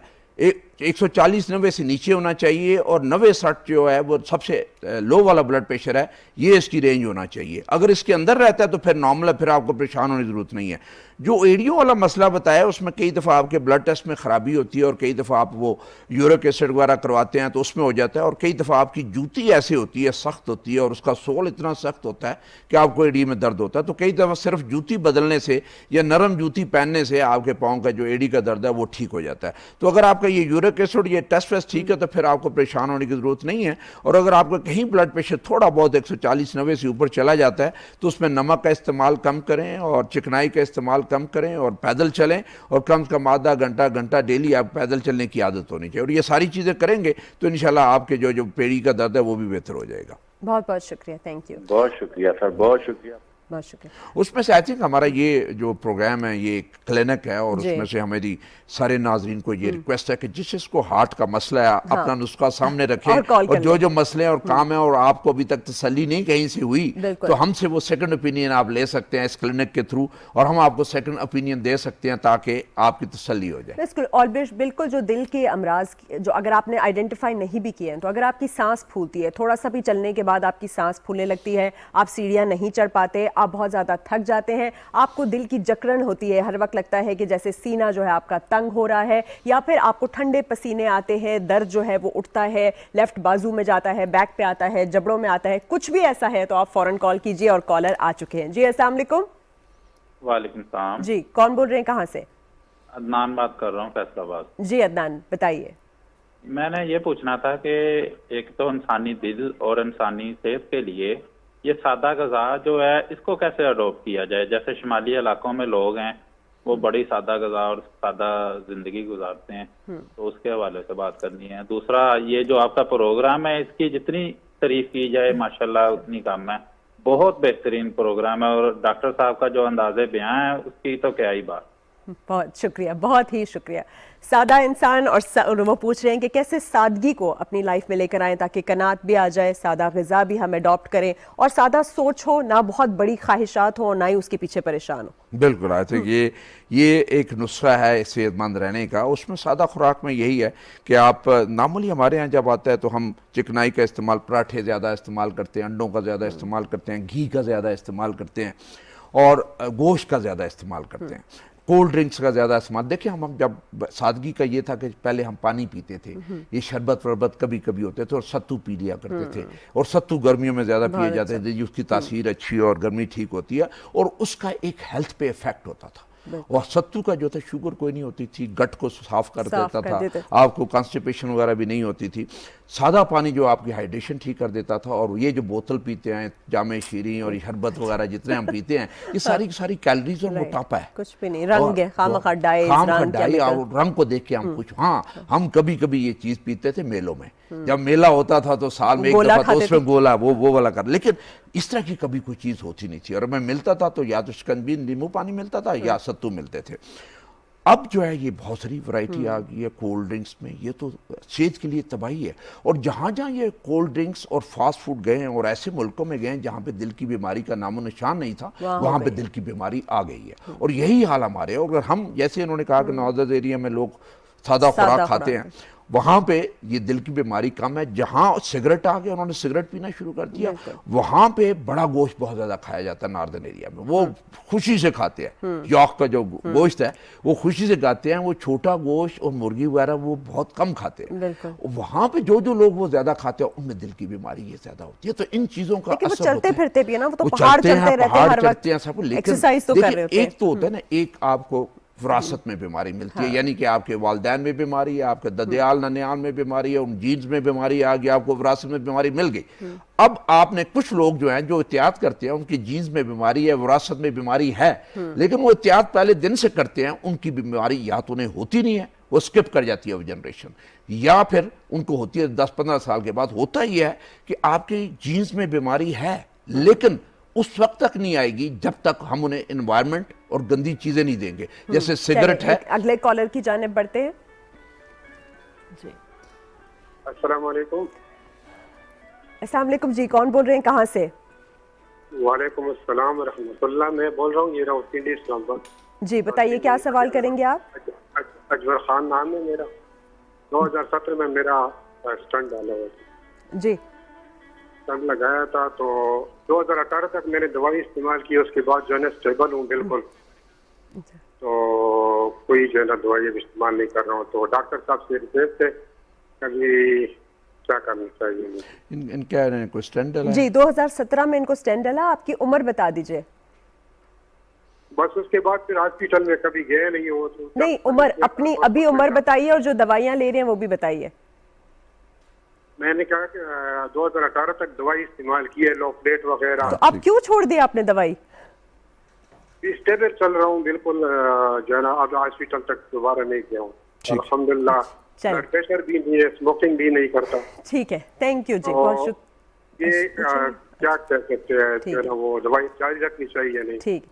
Speaker 1: 140/90 سے نیچے ہونا چاہیے, اور 90/60 جو ہے وہ سب سے لو والا بلڈ پریشر ہے, یہ اس کی رینج ہونا چاہیے. اگر اس کے اندر رہتا ہے تو پھر نارمل ہے, پھر آپ کو پریشان ہونے کی ضرورت نہیں ہے. جو ایڑیوں والا مسئلہ بتایا اس میں کئی دفعہ آپ کے بلڈ ٹیسٹ میں خرابی ہوتی ہے, اور کئی دفعہ آپ وہ یورک ایسڈ وغیرہ کرواتے ہیں تو اس میں ہو جاتا ہے, اور کئی دفعہ آپ کی جوتی ایسے ہوتی ہے, سخت ہوتی ہے, اور اس کا سول اتنا سخت ہوتا ہے کہ آپ کو ایڑی میں درد ہوتا ہے. تو کئی دفعہ صرف جوتی بدلنے سے یا نرم جوتی پہننے سے آپ کے پاؤں کا جو ایڑی کا درد ہے وہ ٹھیک ہو جاتا ہے. تو اگر آپ کا یہ یورک ایسڈ یہ ٹیسٹ ویسٹ ٹھیک ہے تو پھر آپ کو پریشان ہونے کی ضرورت نہیں ہے. اور اگر آپ کا کہیں بلڈ پریشر تھوڑا بہت 140/90 سے اوپر چلا جاتا ہے تو اس میں نمک کا استعمال کم کریں, اور چکنائی کا استعمال کم کریں, اور پیدل چلیں, اور کم سے کم آدھا گھنٹہ ڈیلی آپ پیدل چلنے کی عادت ہونی چاہیے. اور یہ ساری چیزیں کریں گے تو انشاءاللہ آپ کے جو پیڑی کا درد ہے وہ بھی بہتر ہو جائے گا.
Speaker 2: بہت بہت شکریہ, تھینک یو,
Speaker 6: بہت شکریہ سر, بہت شکریہ.
Speaker 2: بہت شکریہ.
Speaker 1: اس میں سے آئی تھنک ہمارا یہ جو پروگرام ہے یہ ایک کلینک ہے, اور اس میں سے ہماری سارے ناظرین کو یہ ریکویسٹ ہے کہ جس کو ہارٹ کا مسئلہ ہے اپنا نسخہ سامنے رکھیں, اور جو مسئلے اور کام ہیں اور آپ کو ابھی تک تسلی نہیں کہیں سے ہوئی تو ہم سے وہ سیکنڈ اوپینین آپ لے سکتے ہیں اس کلینک کے تھرو, اور ہم آپ کو سیکنڈ اوپینین دے سکتے ہیں تاکہ آپ کی تسلی ہو جائے.
Speaker 2: بالکل جو دل کے امراض جو اگر آپ نے آئیڈینٹیفائی نہیں بھی کیے ہیں, تو اگر آپ کی سانس پھولتی ہے, تھوڑا سا بھی چلنے کے بعد آپ کی سانس پھولنے لگتی ہے, آپ سیڑھیاں نہیں چڑھ پاتے, آپ بہت زیادہ تھک جاتے ہیں, آپ کو دل کی جکڑن ہوتی ہے, ہر وقت لگتا ہے کہ جیسے سینہ جو ہے آپ کا تنگ ہو رہا ہے, یا پھر آپ کو ٹھنڈے پسینے آتے ہیں, درد جو ہے وہ اٹھتا ہے, لیفٹ بازو میں جاتا ہے, بیک پہ آتا ہے, جبڑوں میں آتا ہے, کچھ بھی ایسا ہے تو آپ فوراً کال کیجیے. اور کالر آ چکے ہیں. جی السلام علیکم.
Speaker 7: وعلیکم السلام.
Speaker 2: جی کون بول رہے ہیں, کہاں سے؟
Speaker 7: عدنان بات کر رہا ہوں, فیصل آباد.
Speaker 2: جی عدنان بتائیے.
Speaker 7: میں نے یہ پوچھنا تھا کہ ایک تو انسانی دل اور انسانی صحت کے لیے یہ سادہ غذا جو ہے اس کو کیسے اڈاپٹ کیا جائے. جیسے شمالی علاقوں میں لوگ ہیں وہ بڑی سادہ غذا اور سادہ زندگی گزارتے ہیں, تو اس کے حوالے سے بات کرنی ہے. دوسرا یہ جو آپ کا پروگرام ہے اس کی جتنی تعریف کی جائے ماشاءاللہ اتنی کم ہے. بہت بہترین پروگرام ہے, اور ڈاکٹر صاحب کا جو انداز بیان ہے اس کی تو کیا ہی بات.
Speaker 2: بہت شکریہ, بہت ہی شکریہ. سادہ انسان, اور وہ پوچھ رہے ہیں کہ کیسے سادگی کو اپنی لائف میں لے کر آئیں تاکہ قناعت بھی آ جائے, سادہ غذا بھی ہم اڈاپٹ کریں, اور سادہ سوچ ہو, نہ بہت بڑی خواہشات ہوں اور نہ ہی اس کے پیچھے پریشان ہو.
Speaker 1: بالکل آئی تھنک یہ ایک نسخہ ہے صحت مند رہنے کا. اس میں سادہ خوراک میں یہی ہے کہ آپ نارملی ہمارے یہاں جب آتا ہے تو ہم چکنائی کا استعمال, پراٹھے زیادہ استعمال کرتے ہیں, انڈوں کا زیادہ استعمال کرتے ہیں, گھی کا زیادہ استعمال کرتے ہیں, اور گوشت کا زیادہ استعمال کرتے ہیں, کولڈ ڈرنکس کا زیادہ استعمال. دیکھیں ہم جب سادگی کا یہ تھا کہ پہلے ہم پانی پیتے تھے, یہ شربت وربت کبھی کبھی ہوتے تھے, اور ستو پی لیا کرتے تھے, اور ستو گرمیوں میں زیادہ پیے جاتے تھے, اس کی تاثیر اچھی ہے اور گرمی ٹھیک ہوتی ہے, اور اس کا ایک ہیلتھ پہ افیکٹ ہوتا تھا. اور ستو کا جو تھا شوگر کوئی نہیں ہوتی تھی, گٹ کو صاف کر دیتا تھا, آپ کو کانسٹیپیشن وغیرہ بھی نہیں ہوتی تھی. سادہ پانی جو آپ کی ہائیڈریشن ٹھیک کر دیتا تھا، اور یہ جو بوتل پیتے ہیں جامع شیریں اور شربت وغیرہ جتنے ہم پیتے ہیں، یہ ساری کی ساری کیلریز اور موٹاپا ہے،
Speaker 2: کچھ بھی نہیں، رنگ ہے، خامخواہ ڈائی،
Speaker 1: اور رنگ کو دیکھ کے ہم کچھ. ہاں ہم کبھی کبھی یہ چیز پیتے تھے میلوں میں، جب میلہ ہوتا تھا تو سال میں ایک دفعہ تو اس میں گولا وہ والا کر، لیکن اس طرح کی کبھی کوئی چیز ہوتی نہیں تھی. اور میں ملتا تھا تو یا تو شکنجی نیمبو پانی ملتا تھا یا ستو ملتے تھے. اب جو ہے یہ بہت ساری ورائٹی آ گئی ہے کولڈ ڈرنکس میں، یہ تو صحت کے لیے تباہی ہے. اور جہاں جہاں یہ کولڈ ڈرنکس اور فاسٹ فوڈ گئے ہیں اور ایسے ملکوں میں گئے ہیں جہاں پہ دل کی بیماری کا نام و نشان نہیں تھا، وہاں پہ دل کی بیماری آ گئی ہے. اور یہی حال ہمارے. اور اگر ہم جیسے انہوں نے کہا کہ نوردرن ایریا میں لوگ سادہ خوراک کھاتے ہیں، وہاں پہ یہ دل کی بیماری کم ہے. جہاں سگریٹ آ گیا، انہوں نے سگریٹ پینا شروع کر دیا، وہاں پہ بڑا گوشت بہت زیادہ کھایا جاتا ہے ناردرن ایریا میں. وہ خوشی سے کھاتے ہیں، یاک کا جو گوشت ہے وہ خوشی سے کھاتے ہیں. وہ چھوٹا گوشت اور مرغی وغیرہ وہ بہت کم کھاتے ہیں. وہاں پہ جو لوگ وہ زیادہ کھاتے ہیں ان میں دل کی بیماری یہ زیادہ ہوتی ہے. تو ان چیزوں کا اثر
Speaker 2: چلتے پھرتے بھی ہے نا، وہ تو پہاڑ چلتے رہتے ہیں ہر وقت، ایکسرسائز تو کر رہے ہوتے ہیں.
Speaker 1: ایک تو ہوتا ہے نا، ایک آپ کو وراثت میں بیماری ملتی ہے، یعنی کہ آپ کے والدین میں بیماری ہے، آپ کے ددیال ننیال میں بیماری ہے، ان جینز میں بیماری آ گئی، آپ کو وراثت میں بیماری مل گئی. اب آپ نے کچھ لوگ جو ہیں جو احتیاط کرتے ہیں، ان کی جینز میں بیماری ہے، وراثت میں بیماری ہے، لیکن وہ احتیاط پہلے دن سے کرتے ہیں، ان کی بیماری یا تو انہیں ہوتی نہیں ہے، وہ سکپ کر جاتی ہے وہ جنریشن، یا پھر ان کو ہوتی ہے 10-15 سال کے بعد. ہوتا یہ ہے کہ آپ کی جینز میں بیماری ہے لیکن اس وقت تک نہیں آئے گی جب تک ہم انہیں انوائرمنٹ اور گندی چیزیں نہیں دیں گے. جیسے سگریٹ ہے.
Speaker 2: اگلے کالر کی جانب بڑھتے ہیں. جی
Speaker 8: السلام علیکم.
Speaker 2: السلام علیکم جی، کون بول رہے ہیں، کہاں سے؟
Speaker 8: وعلیکم السلام ورحمۃ اللہ. میں بول رہا ہوں یہ راؤلپنڈی اسلام آباد.
Speaker 2: جی بتائیے کیا سوال کریں گے آپ؟
Speaker 8: اجور خان نام ہے میرا. 2017 میں میرا اسٹنٹ ڈالا ہوا تھا.
Speaker 2: جی
Speaker 8: اسٹنٹ لگایا تھا تو 2018 تک میں نے دوائی استعمال کی، اس کے بعد جو ہے نا اسٹیبل ہوں بالکل. تو کوئی جو ہے نا دوائی استعمال نہیں کر رہا ہوں. تو ڈاکٹر صاحب سے ریکویسٹ تھے کبھی کیا کرنا چاہیے.
Speaker 1: ان کیا کوئی اسٹینڈ ڈالا؟
Speaker 2: جی 2017 میں ان کو اسٹینڈ ڈالا. آپ کی عمر بتا دیجئے.
Speaker 8: بس اس کے بعد پھر ہاسپٹل میں کبھی گئے نہیں ہو.
Speaker 2: نہیں عمر اپنی ابھی عمر بتائیے اور جو دوائیاں لے رہے ہیں وہ بھی بتائیے.
Speaker 8: میں نے کہا کہ 2018 تک دوائی استعمال کی ہے، لو پلیٹ وغیرہ.
Speaker 2: تو اب کیوں چھوڑ دیا آپ نے دوائی؟
Speaker 8: اسٹیبل چل رہا ہوں بالکل جو ہے نا. اب ہاسپٹل تک دوبارہ نہیں گیا ہوں الحمدللہ. بلڈ پریشر بھی نہیں ہے، اسموکنگ بھی نہیں کرتا.
Speaker 2: ٹھیک ہے، تھینک یو جی، بہت شکریہ.
Speaker 8: یہ کیا کہہ سکتے ہیں جو ہے نا وہ دوائی جاری رکھنی چاہیے نہیں؟
Speaker 2: ٹھیک،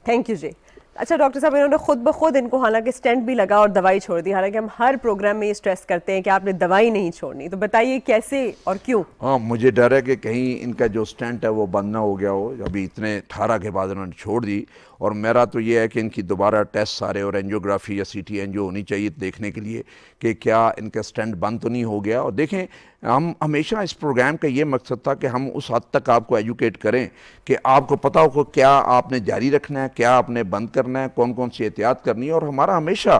Speaker 2: تھینک یو جی. اچھا ڈاکٹر صاحب انہوں نے خود بخود ان کو حالانکہ اسٹینٹ بھی لگا اور دوائی چھوڑ دی، حالانکہ ہم ہر پروگرام میں یہ اسٹریس کرتے ہیں کہ آپ نے دوائی نہیں چھوڑنی. تو بتائیے کیسے اور کیوں؟
Speaker 1: ہاں مجھے ڈر ہے کہ کہیں ان کا جو اسٹینٹ ہے وہ بند نہ ہو گیا ہو. ابھی اتنے 18 کے بعد انہوں نے چھوڑ دی. اور میرا تو یہ ہے کہ ان کی دوبارہ ٹیسٹ سارے اور اینجیوگرافی یا سی ٹی اینجیو ہونی چاہیے دیکھنے کے لیے کہ کیا ان کا اسٹینٹ بند تو نہیں ہو گیا. اور دیکھیں ہم ہمیشہ اس پروگرام کا یہ مقصد تھا کہ ہم اس حد تک آپ کو ایجوکیٹ کریں کہ آپ کو پتہ ہو کہ کیا آپ نے جاری رکھنا ہے، کیا آپ نے بند کرنا ہے، کون کون سی احتیاط کرنی ہے. اور ہمارا ہمیشہ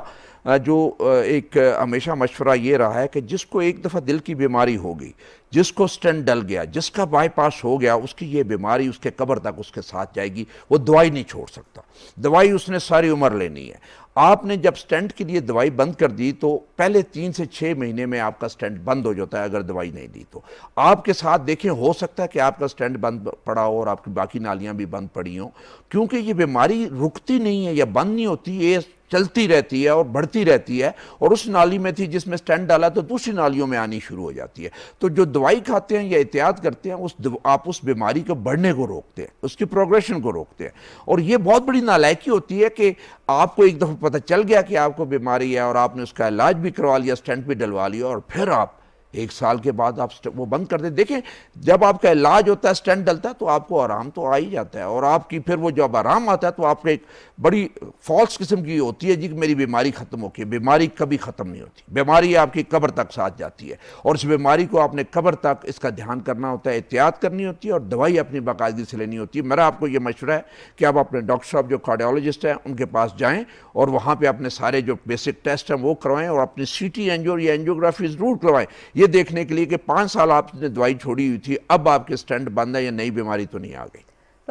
Speaker 1: جو ایک ہمیشہ مشورہ یہ رہا ہے کہ جس کو ایک دفعہ دل کی بیماری ہو گئی، جس کو اسٹینٹ ڈل گیا، جس کا بائی پاس ہو گیا، اس کی یہ بیماری اس کے قبر تک اس کے ساتھ جائے گی. وہ دوائی نہیں چھوڑ سکتا، دوائی اس نے ساری عمر لینی ہے. آپ نے جب اسٹینٹ کے لیے دوائی بند کر دی تو پہلے 3 سے 6 مہینے میں آپ کا اسٹینٹ بند ہو جاتا ہے اگر دوائی نہیں دی. تو آپ کے ساتھ دیکھیں ہو سکتا ہے کہ آپ کا اسٹینٹ بند پڑا ہو اور آپ کی باقی نالیاں بھی بند پڑی ہوں، کیونکہ یہ بیماری رکتی نہیں ہے یا بند نہیں ہوتی، یہ چلتی رہتی ہے اور بڑھتی رہتی ہے. اور اس نالی میں تھی جس میں اسٹینٹ ڈالا تو دوسری نالیوں میں آنی شروع ہو جاتی ہے. تو جو دوائی کھاتے ہیں یا احتیاط کرتے ہیں آپ اس بیماری کو بڑھنے کو روکتے ہیں، اس کی پروگریشن کو روکتے ہیں. اور یہ بہت بڑی نالائکی ہوتی ہے کہ آپ کو ایک دفعہ پتہ چل گیا کہ آپ کو بیماری ہے اور آپ نے اس کا علاج بھی کروا لیا، اسٹینٹ بھی ڈلوا لیا، اور پھر آپ 1 سال کے بعد آپ وہ بند کر دیں. دیکھیں جب آپ کا علاج ہوتا ہے، اسٹینٹ ڈلتا ہے تو آپ کو آرام تو آ ہی جاتا ہے. اور آپ کی پھر وہ جب آرام آتا ہے تو آپ کو ایک بڑی فالس قسم کی ہوتی ہے جی کہ میری بیماری ختم ہو گئی. بیماری کبھی ختم نہیں ہوتی، بیماری آپ کی قبر تک ساتھ جاتی ہے. اور اس بیماری کو آپ نے قبر تک اس کا دھیان کرنا ہوتا ہے، احتیاط کرنی ہوتی ہے اور دوائی اپنی باقاعدگی سے لینی ہوتی ہے. میرا آپ کو یہ مشورہ ہے کہ آپ اپنے ڈاکٹر صاحب جو کارڈیولوجسٹ ہیں ان کے پاس جائیں اور وہاں پہ اپنے سارے جو بیسک ٹیسٹ ہیں وہ کروائیں اور اپنی سی ٹی اینجیو یا اینجیوگرافی ضرور کروائیں، یہ دیکھنے کے لیے کہ 5 سال آپ نے دوائی چھوڑی ہوئی تھی، اب آپ کے اسٹینٹ بند ہے یا نئی بیماری تو نہیں آ گئی.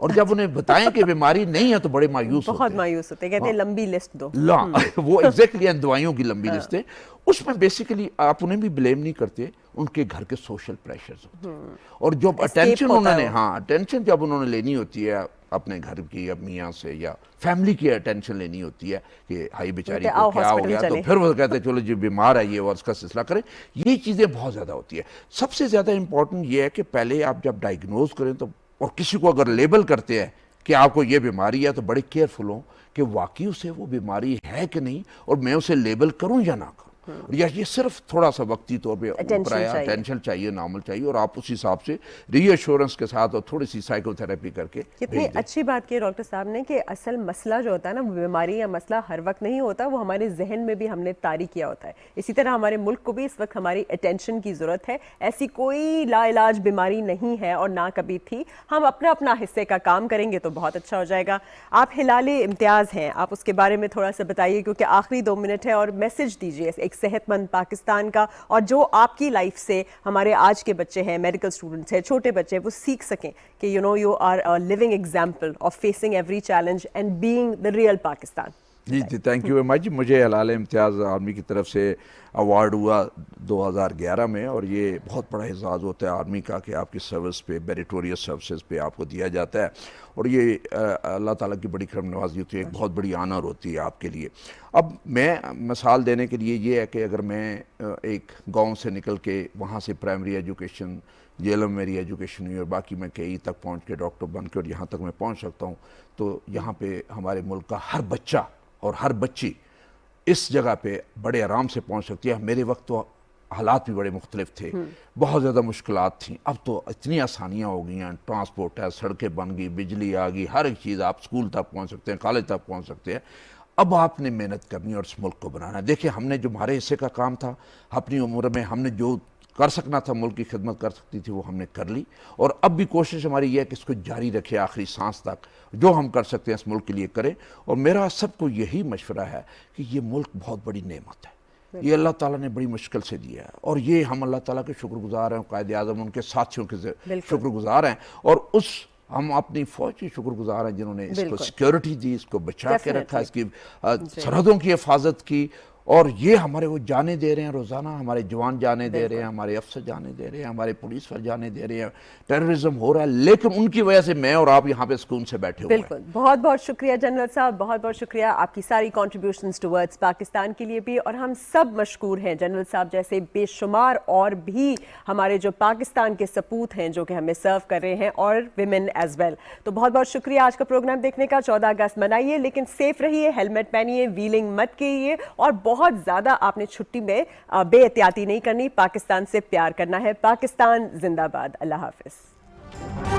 Speaker 1: اور جب انہیں بتائیں کہ بیماری نہیں ہے تو بڑے مایوس
Speaker 2: بہت
Speaker 1: ہوتے ہیں.
Speaker 2: مایوس ہوتے ہیں, کہتے ہیں لمبی لسٹ دو.
Speaker 1: وہ ایگزیکٹلی دوائیوں کی لمبی لسٹیں, اس میں بیسیکلی آپ انہیں بھی بلیم نہیں کرتے, ان کے گھر کے سوشل پریشرز ہوتے ہیں. اور جب اٹینشن انہوں نے اٹینشن جب انہوں نے لینی ہوتی ہے اپنے گھر کی یا میاں سے یا فیملی کی اٹینشن لینی ہوتی ہے کہ ہائی بیچاری کو کیا ہو گیا, تو پھر وہ کہتے ہیں چلو جی بیمار ہے یہ اور اس کا سلسلہ کریں. یہ چیزیں بہت زیادہ ہوتی ہے. سب سے زیادہ امپورٹنٹ یہ ہے کہ پہلے آپ جب ڈائیگنوز کریں تو, اور کسی کو اگر لیبل کرتے ہیں کہ آپ کو یہ بیماری ہے, تو بڑے کیئرفل ہوں کہ واقعی اسے وہ بیماری ہے کہ نہیں, اور میں اسے لیبل کروں یا نہ کروں, یا یہ صرف تھوڑا سا وقتی طور پہ اوپر آیا, اٹینشن چاہیے, نارمل چاہیے, اور آپ اس حساب سے ری ایشورنس کے ساتھ اور تھوڑی سی سائیکو تھراپی کر کے.
Speaker 2: کتنی اچھی بات کی ڈاکٹر صاحب نے کہ اصل مسئلہ جو ہوتا ہے نا, وہ بیماری یا مسئلہ ہر وقت نہیں ہوتا, وہ ہمارے ذہن میں بھی ہم نے طاری کیا ہوتا ہے. اسی طرح ہمارے ملک کو بھی اس وقت ہماری اٹینشن کی ضرورت ہے. ایسی کوئی لا علاج بیماری نہیں ہے اور نہ کبھی تھی. ہم اپنا اپنا حصے کا کام کریں گے تو بہت اچھا ہو جائے گا. آپ ہلال امتیاز ہیں, آپ اس کے بارے میں تھوڑا سا بتائیے, کیونکہ آخری 2 منٹ ہے, اور میسج دیجیے ایک صحت مند پاکستان کا, اور جو آپ کی لائف سے ہمارے آج کے بچے ہیں, میڈیکل اسٹوڈنٹس ہیں, چھوٹے بچے ہیں, وہ سیکھ سکیں کہ you are a living example of facing every challenge and being the real Pakistan.
Speaker 1: جی تھینک یو ویری مچ. مجھے ہلال امتیاز آرمی کی طرف سے ایوارڈ ہوا 2011 میں, اور یہ بہت بڑا اعزاز ہوتا ہے آرمی کا کہ آپ کی سروس پہ, میریٹوریس سروسز پہ آپ کو دیا جاتا ہے, اور یہ اللہ تعالیٰ کی بڑی کرم نوازی ہوتی ہے, ایک بہت بڑی آنر ہوتی ہے آپ کے لیے. اب میں مثال دینے کے لیے یہ ہے کہ اگر میں ایک گاؤں سے نکل کے وہاں سے پرائمری ایجوکیشن, جیلم میری ایجوکیشن ہوئی, اور باقی میں کئی تک پہنچ کے ڈاکٹر بن کے اور یہاں تک میں پہنچ سکتا ہوں, تو یہاں پہ ہمارے ملک کا ہر بچہ اور ہر بچی اس جگہ پہ بڑے آرام سے پہنچ سکتی ہے. میرے وقت تو حالات بھی بڑے مختلف تھے, بہت زیادہ مشکلات تھیں. اب تو اتنی آسانیاں ہو گئی ہیں, ٹرانسپورٹ ہے, سڑکیں بن گئی, بجلی آ گئی, ہر ایک چیز, آپ اسکول تک پہنچ سکتے ہیں, کالج تک پہنچ سکتے ہیں. اب آپ نے محنت کرنی اور اس ملک کو بنانا ہے. دیکھیں ہم نے جو ہمارے حصے کا کام تھا اپنی عمر میں, ہم نے جو کر سکنا تھا, ملک کی خدمت کر سکتی تھی, وہ ہم نے کر لی, اور اب بھی کوشش ہماری یہ ہے کہ اس کو جاری رکھے آخری سانس تک. جو ہم کر سکتے ہیں اس ملک کے لیے کریں, اور میرا سب کو یہی مشورہ ہے کہ یہ ملک بہت بڑی نعمت ہے, یہ اللہ تعالیٰ نے بڑی مشکل سے دیا ہے, اور یہ ہم اللہ تعالیٰ کے شکر گزار ہیں, قائد اعظم ان کے ساتھیوں کے شکر گزار ہیں, اور ہم اپنی فوج کی شکر گزار ہیں جنہوں نے اس کو سیکیورٹی دی, اس کو بچا کے رکھا, اس کی سرحدوں کی حفاظت کی. اور یہ ہمارے وہ جانے دے رہے ہیں روزانہ, ہمارے جوان جانے دے رہے ہیں, ہمارے افسر جانے دے رہے ہیں, ہمارے پولیس پر جانے دے رہے ہیں. ٹیررزم ہو رہا ہے, لیکن ان کی وجہ سے میں اور آپ یہاں پہ سکون سے بیٹھے ہوئے ہیں.
Speaker 2: بالکل, بہت بہت شکریہ جنرل صاحب, بہت بہت شکریہ آپ کی ساری کنٹریبیوشنز ٹورڈز پاکستان کے لیے بھی, اور ہم سب مشکور ہیں جنرل صاحب جیسے بے شمار اور بھی ہمارے جو پاکستان کے سپوت ہیں جو کہ ہمیں سرو کر رہے ہیں, اور ویمن ایز ویل. تو بہت بہت شکریہ آج کا پروگرام دیکھنے کا. 14 اگست منائیے, لیکن سیف رہیے, ہیلمٹ پہنیے, ویلنگ مت کیجیے, اور بہت زیادہ آپ نے چھٹی میں بے احتیاطی نہیں کرنی. پاکستان سے پیار کرنا ہے. پاکستان زندہ باد. اللہ حافظ.